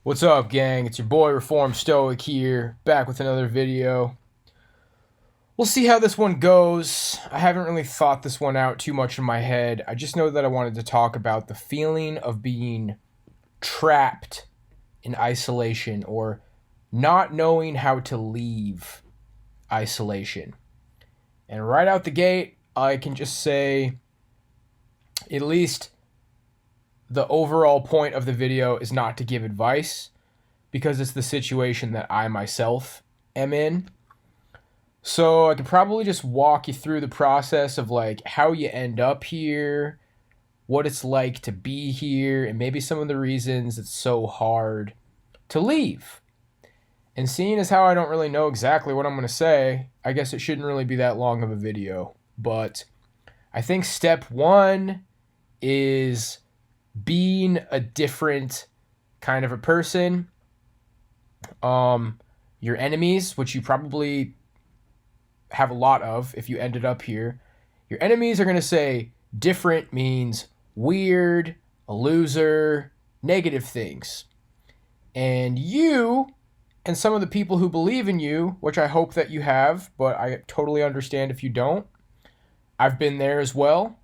What's up, gang? It's your boy Reformed Stoic here, back with another video. We'll see how this one goes. I haven't really thought this one out too much in my head. I just know that I wanted to talk about the feeling of being trapped in isolation or not knowing how to leave isolation. And right out the gate, I can just say, at least the overall point of the video is not to give advice because it's the situation that I myself am in. So I could probably just walk you through the process of like how you end up here, what it's like to be here, and maybe some of the reasons it's so hard to leave. And seeing as how I don't really know exactly what I'm going to say, I guess it shouldn't really be that long of a video. But I think step one is being a different kind of a person. Your enemies, which you probably have a lot of if you ended up here, your enemies are going to say different means weird, a loser, negative things. And you and some of the people who believe in you, which I hope that you have, but I totally understand if you don't. I've been there as well.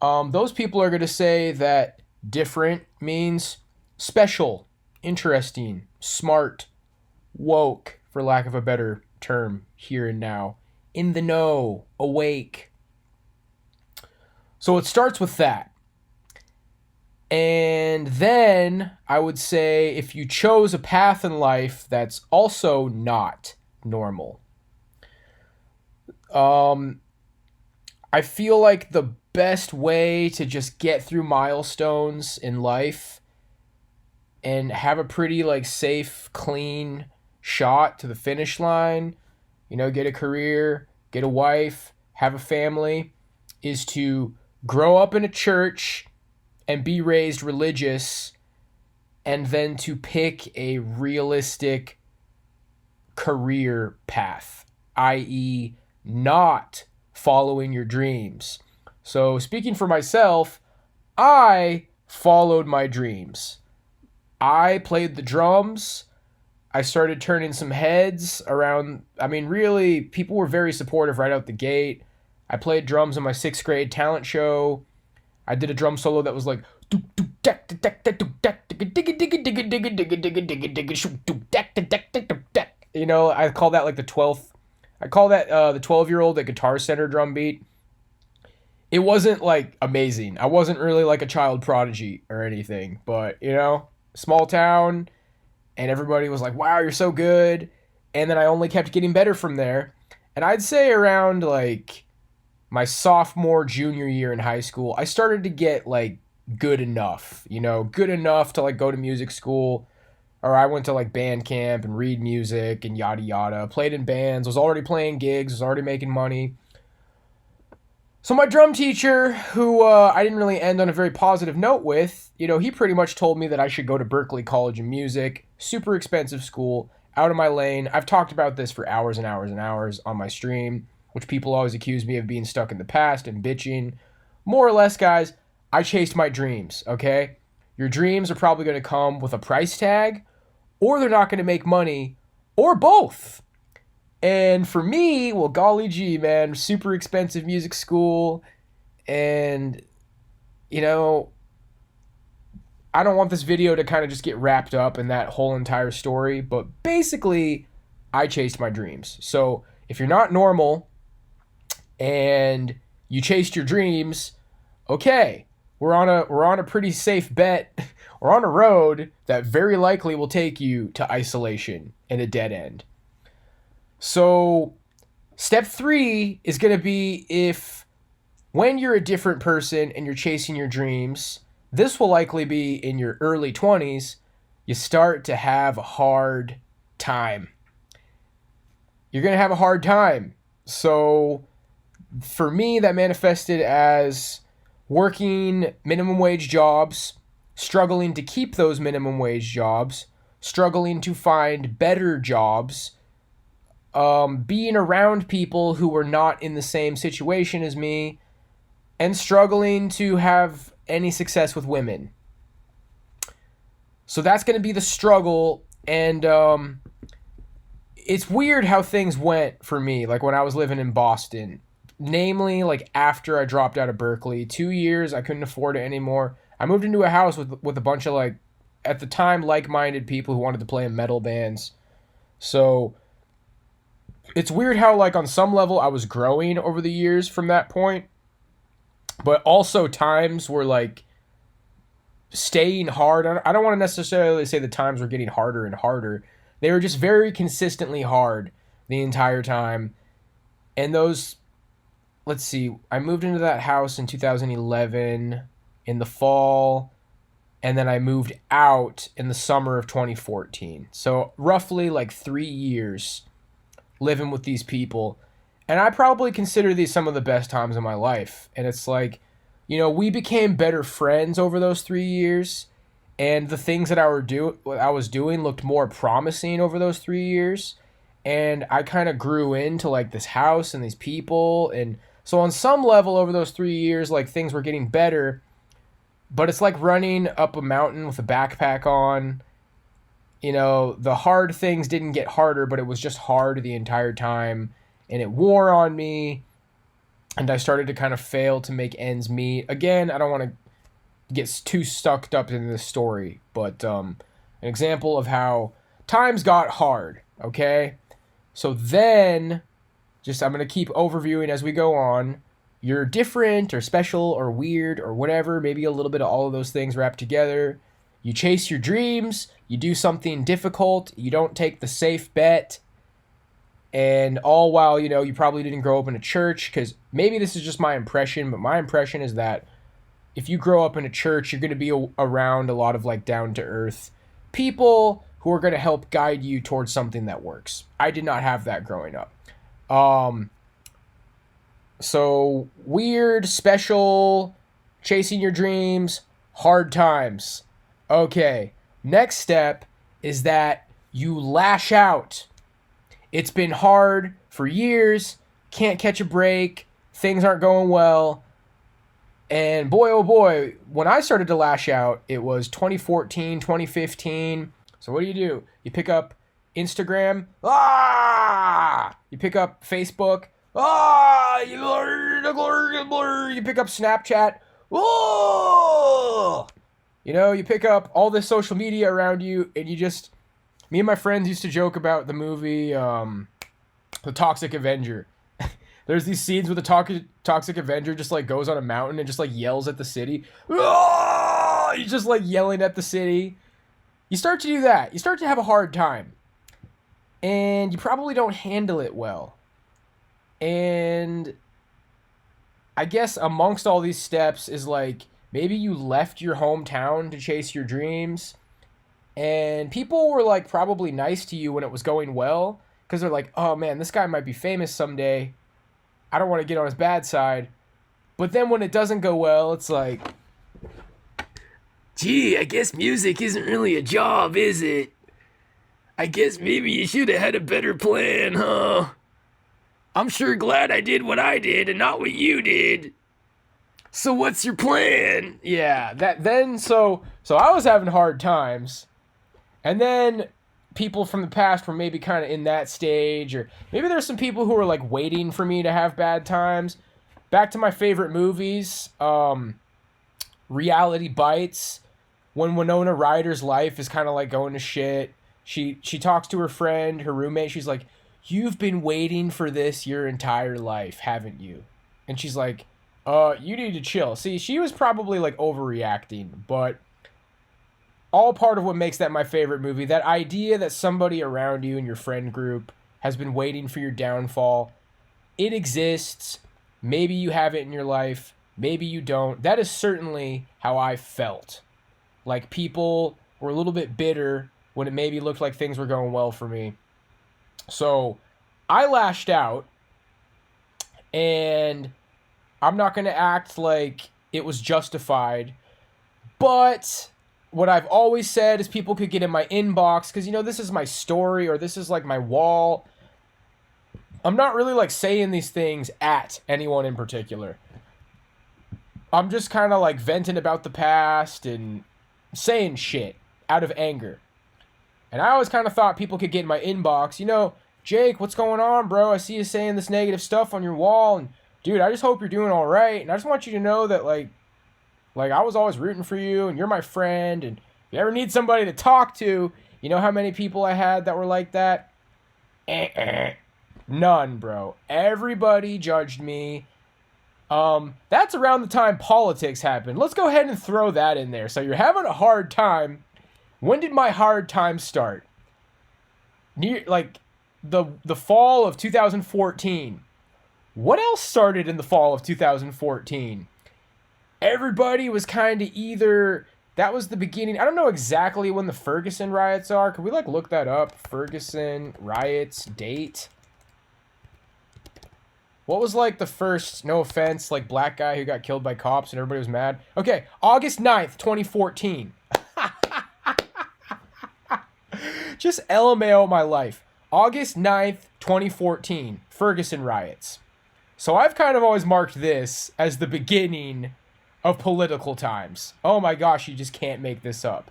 Those people are going to say that different means special, interesting, smart, woke, for lack of a better term, here and now, in the know, awake. So it starts with that. And then I would say if you chose a path in life that's also not normal, I feel like the best way to just get through milestones in life and have a pretty like safe, clean shot to the finish line, get a career, get a wife, have a family, is to grow up in a church and be raised religious, and then to pick a realistic career path, i.e., not following your dreams. So, speaking for myself, I followed my dreams. I played the drums. I started turning some heads around. Really, people were very supportive right out the gate. I played drums in my 6th grade talent show. I did a drum solo that was like, I call that like the 12th. I call that the 12-year-old at Guitar Center drum beat. It wasn't like amazing. I wasn't really like a child prodigy or anything, but small town, and everybody was like, wow, you're so good. And then I only kept getting better from there. And I'd say around like my sophomore, junior year in high school, I started to get like good enough, good enough to like go to music school, or I went to like band camp and read music and yada yada, played in bands, was already playing gigs, was already making money. So my drum teacher, who I didn't really end on a very positive note with, he pretty much told me that I should go to Berklee College of Music, super expensive school, out of my lane. I've talked about this for hours and hours and hours on my stream, which people always accuse me of being stuck in the past and bitching. More or less, guys, I chased my dreams, okay? Your dreams are probably going to come with a price tag, or they're not going to make money, or both. And for me, well, golly gee, man, super expensive music school. And, I don't want this video to kind of just get wrapped up in that whole entire story. But basically, I chased my dreams. So if you're not normal and you chased your dreams, okay, we're on a pretty safe bet. We're on a road that very likely will take you to isolation and a dead end. So, step 3 is going to be if when you're a different person and you're chasing your dreams, this will likely be in your early 20s, you start to have a hard time. You're going to have a hard time. So, for me, that manifested as working minimum wage jobs, struggling to keep those minimum wage jobs, struggling to find better jobs, being around people who were not in the same situation as me, and struggling to have any success with women. So that's going to be the struggle. And it's weird how things went for me, like when I was living in Boston. Namely, like after I dropped out of Berkeley, 2 years, I couldn't afford it anymore. I moved into a house with a bunch of like, at the time, like-minded people who wanted to play in metal bands. So it's weird how like on some level I was growing over the years from that point, but also times were like staying hard. I don't want to necessarily say the times were getting harder and harder. They were just very consistently hard the entire time. And those, let's see, I moved into that house in 2011 in the fall, and then I moved out in the summer of 2014. So roughly like 3 years living with these people. And I probably consider these some of the best times of my life. And it's like, we became better friends over those 3 years. And the things that I was doing looked more promising over those 3 years. And I kind of grew into like this house and these people. And so on some level over those 3 years, like things were getting better. But it's like running up a mountain with a backpack on. The hard things didn't get harder, but it was just hard the entire time. And it wore on me. And I started to kind of fail to make ends meet. Again, I don't want to get too sucked up in this story, but an example of how times got hard, okay? So then, I'm going to keep overviewing as we go on. You're different or special or weird or whatever, maybe a little bit of all of those things wrapped together. You chase your dreams, you do something difficult, you don't take the safe bet, and all while, you probably didn't grow up in a church, because maybe this is just my impression, but my impression is that if you grow up in a church, you're going to be around a lot of like down-to-earth people who are going to help guide you towards something that works. I did not have that growing up. So weird, special, chasing your dreams, hard times. Okay, next step is that you lash out. It's been hard for years, can't catch a break, things aren't going well. And boy, oh boy, when I started to lash out, it was 2014, 2015. So what do? You pick up Instagram. You pick up Facebook. You pick up Snapchat. You pick up all this social media around you, and me and my friends used to joke about the movie, The Toxic Avenger. There's these scenes where the Toxic Avenger just like goes on a mountain and just like yells at the city. He's just like yelling at the city. You start to do that. You start to have a hard time. And you probably don't handle it well. And I guess amongst all these steps is like, maybe you left your hometown to chase your dreams. And people were like probably nice to you when it was going well. Because they're like, oh man, this guy might be famous someday. I don't want to get on his bad side. But then when it doesn't go well, it's like, gee, I guess music isn't really a job, is it? I guess maybe you should have had a better plan, huh? I'm sure glad I did what I did and not what you did. So what's your plan? Yeah, so I was having hard times. And then people from the past were maybe kind of in that stage, or maybe there's some people who were like waiting for me to have bad times. Back to my favorite movies, Reality Bites, when Winona Ryder's life is kind of like going to shit. She talks to her friend, her roommate. She's like, you've been waiting for this your entire life, haven't you? And she's like, you need to chill. See, she was probably like overreacting, but all part of what makes that my favorite movie, that idea that somebody around you in your friend group has been waiting for your downfall. It exists. Maybe you have it in your life. Maybe you don't. That is certainly how I felt. Like people were a little bit bitter when it maybe looked like things were going well for me. So I lashed out, and I'm not going to act like it was justified, but what I've always said is people could get in my inbox, because, this is my story, or this is like my wall. I'm not really like saying these things at anyone in particular. I'm just kind of like venting about the past and saying shit. out of anger. And I always kind of thought people could get in my inbox, Jake, what's going on, bro? I see you saying this negative stuff on your wall, and dude, I just hope you're doing all right. And I just want you to know that like I was always rooting for you, and you're my friend. And if you ever need somebody to talk to, you know how many people I had that were like that? None, bro. Everybody judged me. That's around the time politics happened. Let's go ahead and throw that in there. So you're having a hard time. When did my hard time start? The fall of 2014. What else started in the fall of 2014? Everybody was kind of either... That was the beginning. I don't know exactly when the Ferguson riots are. Could we, look that up? Ferguson riots date. What was, the first, no offense, black guy who got killed by cops and everybody was mad? Okay, August 9th, 2014. Just LMAO my life. August 9th, 2014. Ferguson riots. So I've kind of always marked this as the beginning of political times. Oh my gosh, you just can't make this up.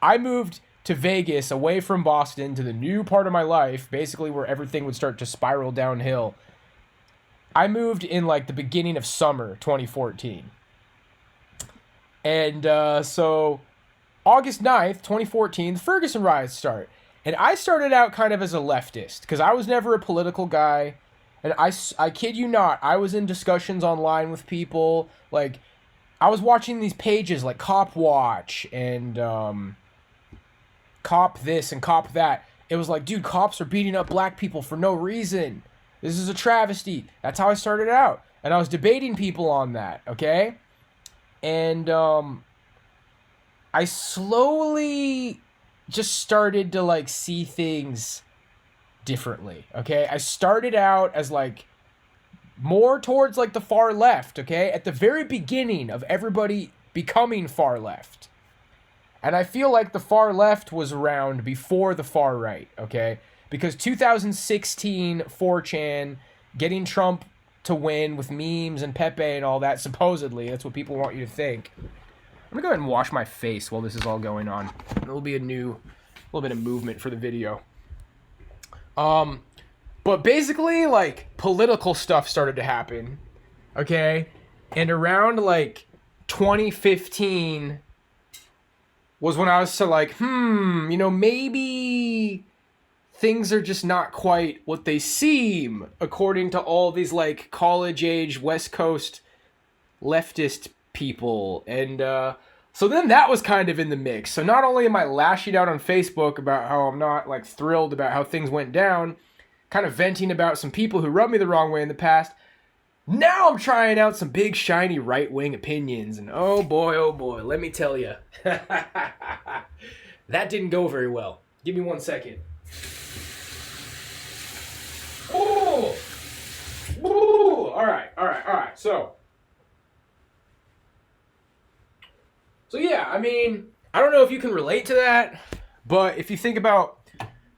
I moved to Vegas away from Boston to the new part of my life, basically where everything would start to spiral downhill. I moved in the beginning of summer 2014. And so August 9th, 2014, the Ferguson riots start. And I started out kind of as a leftist because I was never a political guy. And I kid you not, I was in discussions online with people. I was watching these pages like Cop Watch and Cop this and Cop that. It was like, dude, cops are beating up black people for no reason. This is a travesty. That's how I started out. And I was debating people on that, okay? And I slowly just started to see things differently, okay? I started out as more towards the far left, okay? At the very beginning of everybody becoming far left. And I feel like the far left was around before the far right, okay? Because 2016 4chan, getting Trump to win with memes and Pepe and all that, supposedly, that's what people want you to think. I'm gonna go ahead and wash my face while this is all going on. It'll be a little bit of movement for the video. But basically, political stuff started to happen, okay? And around, 2015 was when I was to, maybe things are just not quite what they seem, according to all these, college-age West Coast leftist people. And, so then that was kind of in the mix. So not only am I lashing out on Facebook about how I'm not, thrilled about how things went down, kind of venting about some people who rubbed me the wrong way in the past, now I'm trying out some big, shiny right-wing opinions. And oh boy, let me tell you. That didn't go very well. Give me 1 second. Oh! Ooh! All right. So yeah, I mean, I don't know if you can relate to that, but if you think about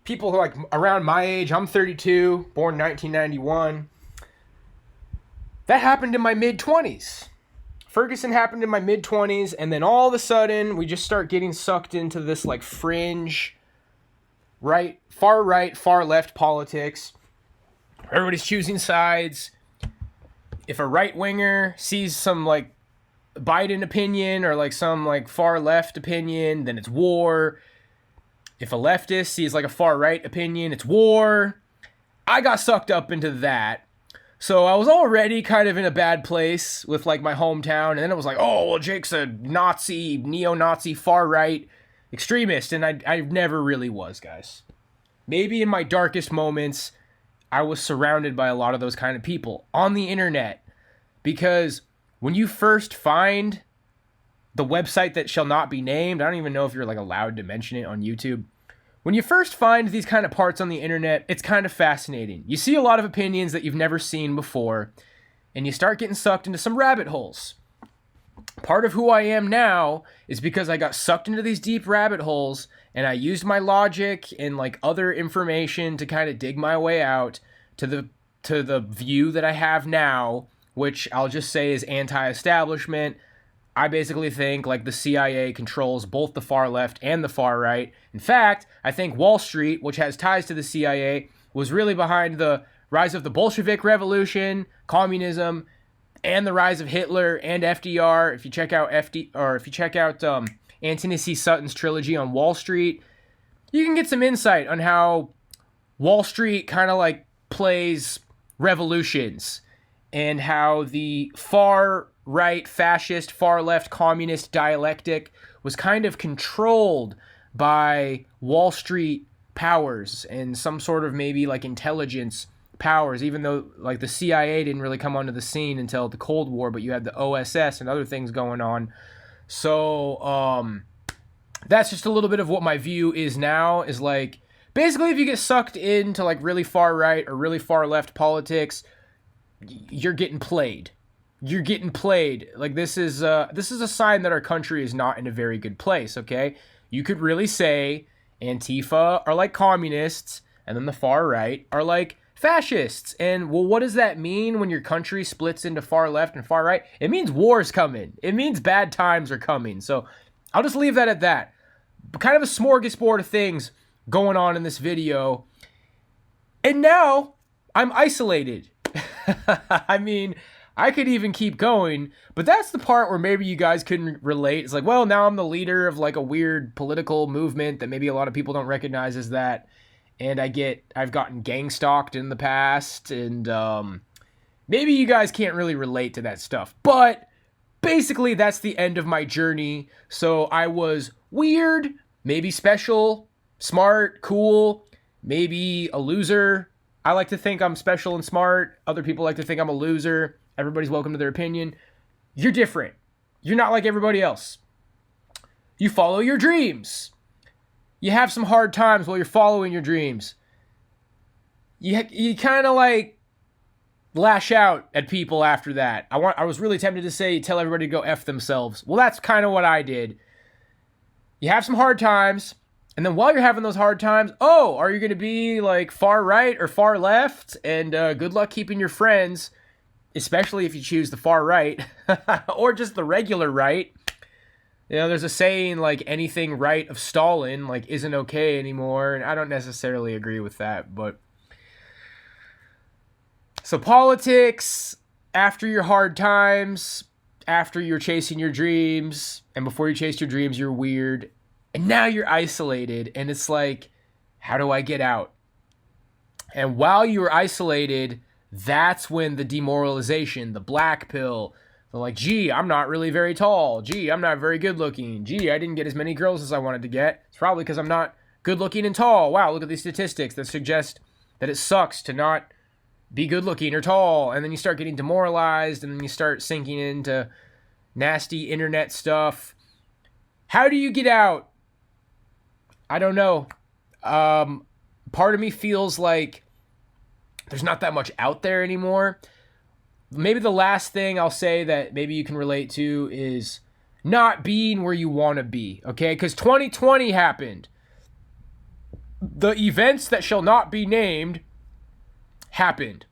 people who are around my age, I'm 32, born 1991. That happened in my mid-20s. Ferguson happened in my mid-20s, and then all of a sudden, we just start getting sucked into this fringe, right, far left politics. Everybody's choosing sides. If a right-winger sees some Biden opinion or some far left opinion, then it's war. If a leftist sees a far right opinion, it's war. I got sucked up into that. So I was already kind of in a bad place with my hometown, and then it was oh, well, Jake's a Nazi, neo-Nazi, far right extremist, and I never really was, guys. Maybe in my darkest moments, I was surrounded by a lot of those kind of people on the internet, because when you first find the website that shall not be named, I don't even know if you're allowed to mention it on YouTube. When you first find these kind of parts on the internet, it's kind of fascinating. You see a lot of opinions that you've never seen before, and you start getting sucked into some rabbit holes. Part of who I am now is because I got sucked into these deep rabbit holes, and I used my logic and other information to kind of dig my way out to the view that I have now, which I'll just say is anti-establishment. I basically think like the CIA controls both the far left and the far right. In fact, I think Wall Street, which has ties to the CIA, was really behind the rise of the Bolshevik Revolution, communism, and the rise of Hitler and FDR. If you check out Anthony C. Sutton's trilogy on Wall Street, you can get some insight on how Wall Street kind of like plays revolutions and how the far right fascist, far left communist dialectic was kind of controlled by Wall Street powers and some sort of maybe like intelligence powers, even though like the CIA didn't really come onto the scene until the Cold War, but you had the OSS and other things going on. So that's just a little bit of what my view is now, is like basically if you get sucked into like really far right or really far left politics, you're getting played. You're getting played. Like this is a sign that our country is not in a very good place, okay? You could really say Antifa are like communists and then the far right are like fascists. And well, what does that mean when your country splits into far left and far right? It means war's coming. It means bad times are coming. So I'll just leave that at that. Kind of a smorgasbord of things going on in this video. And now I'm isolated. I mean, I could even keep going, but that's the part where maybe you guys couldn't relate. It's like, well, now I'm the leader of like a weird political movement that maybe a lot of people don't recognize as that. And I've gotten gang stalked in the past, and maybe you guys can't really relate to that stuff. But basically, that's the end of my journey. So I was weird, maybe special, smart, cool, maybe a loser. I like to think I'm special and smart. Other people like to think I'm a loser. Everybody's welcome to their opinion. You're different. You're not like everybody else. You follow your dreams. You have some hard times while you're following your dreams. You kind of like lash out at people after that. I was really tempted to say tell everybody to go F themselves. Well, that's kind of what I did. You have some hard times, and then while you're having those hard times, are you going to be like far right or far left? And good luck keeping your friends, especially if you choose the far right or just the regular right. You know, there's a saying like anything right of Stalin like isn't okay anymore, and I don't necessarily agree with that. But so politics, after your hard times, after you're chasing your dreams, and before you chased your dreams, you're weird, and now you're isolated, and it's like, how do I get out? And while you're isolated, that's when the demoralization, the black pill, like, gee, I'm not really very tall. Gee, I'm not very good looking. Gee, I didn't get as many girls as I wanted to get. It's probably because I'm not good looking and tall. Wow, look at these statistics that suggest that it sucks to not be good looking or tall. And then you start getting demoralized, and then you start sinking into nasty internet stuff. How do you get out? I don't know. Part of me feels like there's not that much out there anymore. Maybe the last thing I'll say that maybe you can relate to is not being where you want to be, okay? Because 2020 happened. The events that shall not be named happened.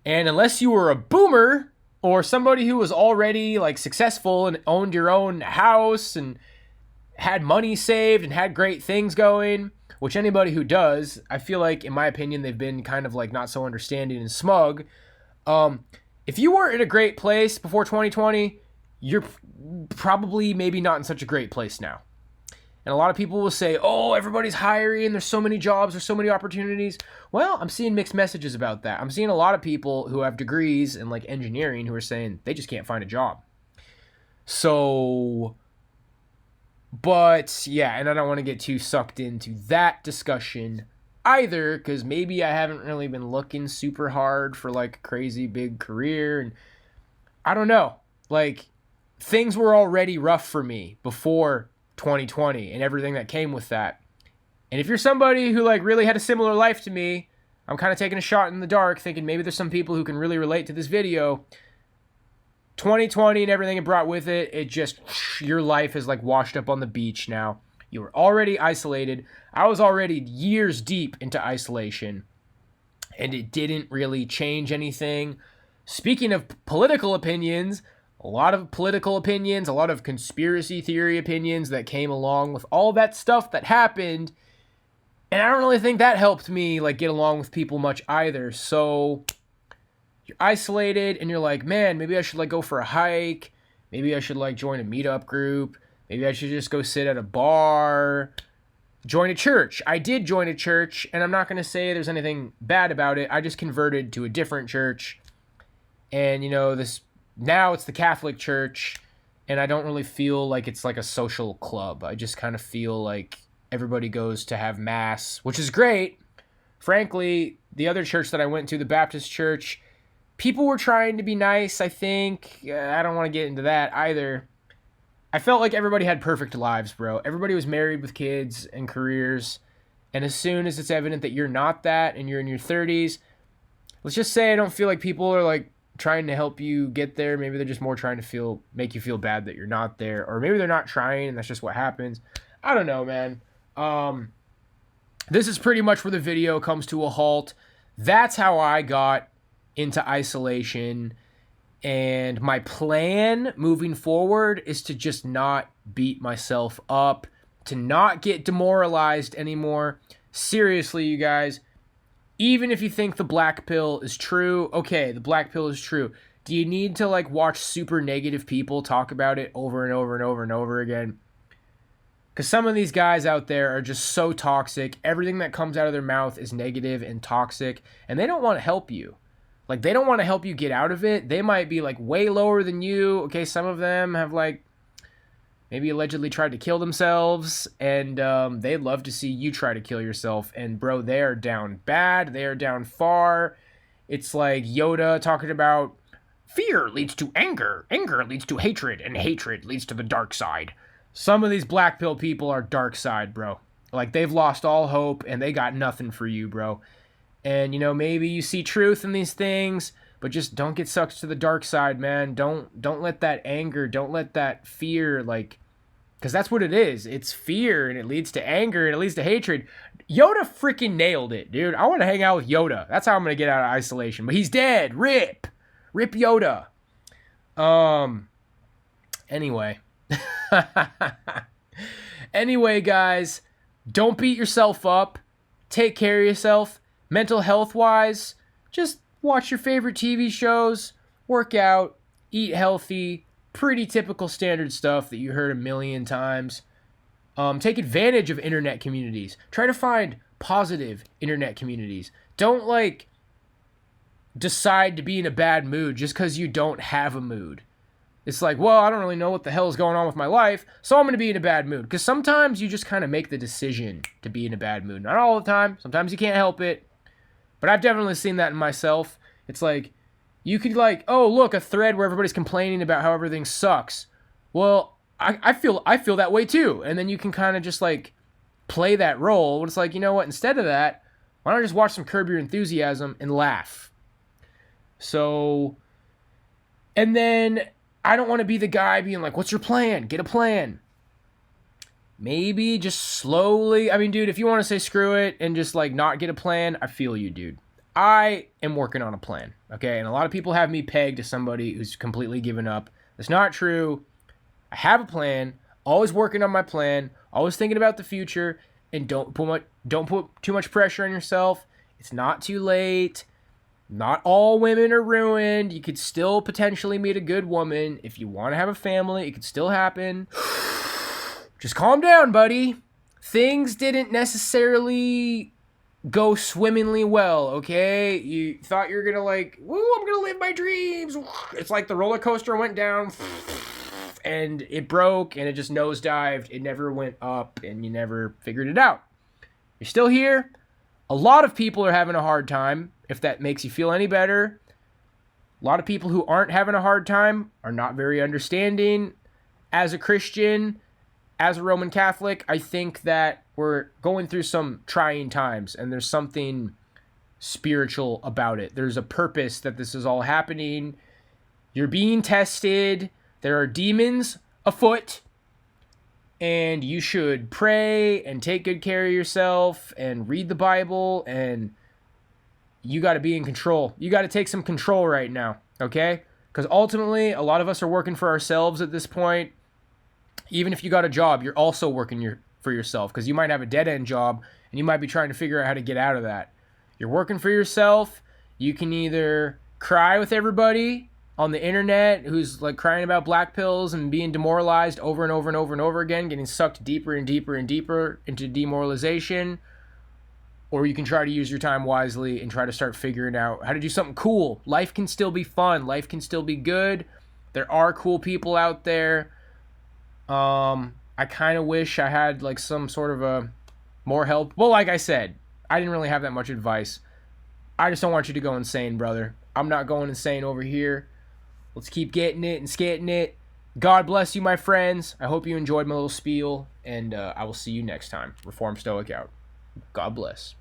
And unless you were a boomer or somebody who was already like successful and owned your own house and had money saved and had great things going, which anybody who does, I feel like, in my opinion, they've been kind of like not so understanding and smug. If you weren't in a great place before 2020, you're probably maybe not in such a great place now. And a lot of people will say, oh, everybody's hiring, there's so many jobs, there's so many opportunities. Well, I'm seeing mixed messages about that. I'm seeing a lot of people who have degrees in like engineering who are saying they just can't find a job. So, but yeah, and I don't want to get too sucked into that discussion either, because maybe I haven't really been looking super hard for like a crazy big career, and I don't know, like things were already rough for me before 2020 and everything that came with that. And if you're somebody who like really had a similar life to me, I'm kind of taking a shot in the dark thinking maybe there's some people who can really relate to this video. 2020 and everything it brought with it, it just, your life is like washed up on the beach now. You were already isolated. I was already years deep into isolation, and it didn't really change anything. Speaking of political opinions, a lot of political opinions, a lot of conspiracy theory opinions that came along with all that stuff that happened. And I don't really think that helped me like get along with people much either. So you're isolated and you're like, man, maybe I should like go for a hike. Maybe I should like join a meetup group. Maybe I should just go sit at a bar. Join a church. I did join a church, and I'm not going to say there's anything bad about it. I just converted to a different church. And, you know, now it's the Catholic Church, and I don't really feel like it's like a social club. I just kind of feel like everybody goes to have mass, which is great. Frankly, the other church that I went to, the Baptist church, people were trying to be nice, I think. I don't want to get into that either. I felt like everybody had perfect lives, bro. Everybody was married with kids and careers. And as soon as it's evident that you're not that and you're in your 30s, let's just say I don't feel like people are like trying to help you get there. Maybe they're just more trying to make you feel bad that you're not there. Or maybe they're not trying and that's just what happens. I don't know, man. This is pretty much where the video comes to a halt. That's how I got into isolation. And my plan moving forward is to just not beat myself up, to not get demoralized anymore. Seriously, you guys, even if you think the black pill is true, okay, the black pill is true. Do you need to like watch super negative people talk about it over and over and over and over again? Because some of these guys out there are just so toxic. Everything that comes out of their mouth is negative and toxic, and they don't want to help you. Like, they don't want to help you get out of it. They might be, like, way lower than you. Okay, some of them have, like, maybe allegedly tried to kill themselves. And they'd love to see you try to kill yourself. And, bro, they are down bad. They are down far. It's like Yoda talking about fear leads to anger. Anger leads to hatred. And hatred leads to the dark side. Some of these black pill people are dark side, bro. Like, they've lost all hope. And they got nothing for you, bro. And, you know, maybe you see truth in these things, but just don't get sucked to the dark side, man. Don't let that anger, don't let that fear, like, because that's what it is. It's fear, and it leads to anger, and it leads to hatred. Yoda freaking nailed it, dude. I want to hang out with Yoda. That's how I'm going to get out of isolation. But he's dead. Rip. Rip Yoda. Anyway. Anyway, guys, don't beat yourself up. Take care of yourself. Mental health wise, just watch your favorite TV shows, work out, eat healthy, pretty typical standard stuff that you heard a million times. Take advantage of internet communities. Try to find positive internet communities. Don't like decide to be in a bad mood just because you don't have a mood. It's like, well, I don't really know what the hell is going on with my life, so I'm going to be in a bad mood. Because sometimes you just kind of make the decision to be in a bad mood. Not all the time. Sometimes you can't help it. But I've definitely seen that in myself. It's like, you could like, oh, look, a thread where everybody's complaining about how everything sucks. Well, I feel that way too. And then you can kind of just like play that role. It's like, you know what, instead of that, why don't I just watch some Curb Your Enthusiasm and laugh? So, and then I don't want to be the guy being like, what's your plan? Get a plan. Maybe just slowly. I mean, dude, if you want to say screw it and just like not get a plan, I feel you, dude. I am working on a plan, okay? And a lot of people have me pegged to somebody who's completely given up. That's not true. I have a plan, always working on my plan, always thinking about the future, and don't put too much pressure on yourself. It's not too late. Not all women are ruined. You could still potentially meet a good woman. If you want to have a family, it could still happen. Just calm down, buddy. Things didn't necessarily go swimmingly well, okay? You thought you were gonna like, woo, I'm gonna live my dreams. It's like the roller coaster went down and it broke and it just nosedived. It never went up and you never figured it out. You're still here. A lot of people are having a hard time, if that makes you feel any better. A lot of people who aren't having a hard time are not very understanding. As a Christian, as a Roman Catholic, I think that we're going through some trying times and there's something spiritual about it. There's a purpose that this is all happening. You're being tested. There are demons afoot. And you should pray and take good care of yourself and read the Bible, and you got to be in control. You got to take some control right now, okay? Because ultimately, a lot of us are working for ourselves at this point. Even if you got a job, you're also working for yourself, because you might have a dead-end job and you might be trying to figure out how to get out of that. You're working for yourself. You can either cry with everybody on the internet who's like crying about black pills and being demoralized over and over and over and over again, getting sucked deeper and deeper and deeper into demoralization, or you can try to use your time wisely and try to start figuring out how to do something cool. Life can still be fun. Life can still be good. There are cool people out there. I kind of wish I had like some sort of a more help. Well, like I said, I didn't really have that much advice. I just don't want you to go insane, brother. I'm not going insane over here. Let's keep getting it and skating it. God bless you, my friends. I hope you enjoyed my little spiel, and I will see you next time. Reform Stoic out. God bless.